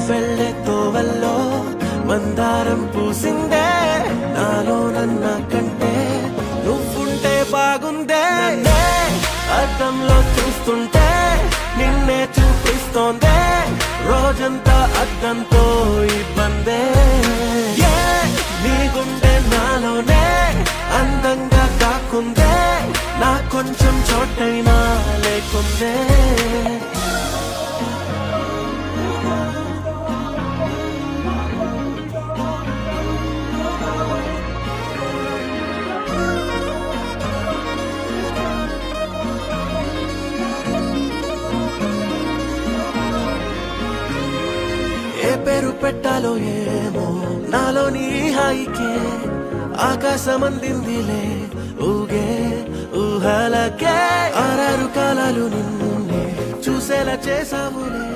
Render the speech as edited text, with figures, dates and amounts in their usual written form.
వెళ్ళే తోవల్లో మందారం పూసిందే నాలో నన్న కంటే నువ్వుంటే బాగుందే అద్దంలో చూస్తుంటే నిన్నే చూపిస్తోందే రోజంతా అద్దంతో ఇబ్బందే నీ గుండె నాలోనే అందంగా కాకుందే నా కొంచెం చోటైనా లేకుందే ఏ పేరు పెట్టాలో ఏమో నాలోని హాయికే ఆకాశం అందిందిలే ఊగే ఊహలకే 6 కాలాలు నిన్ను చూసేలా చేసావులే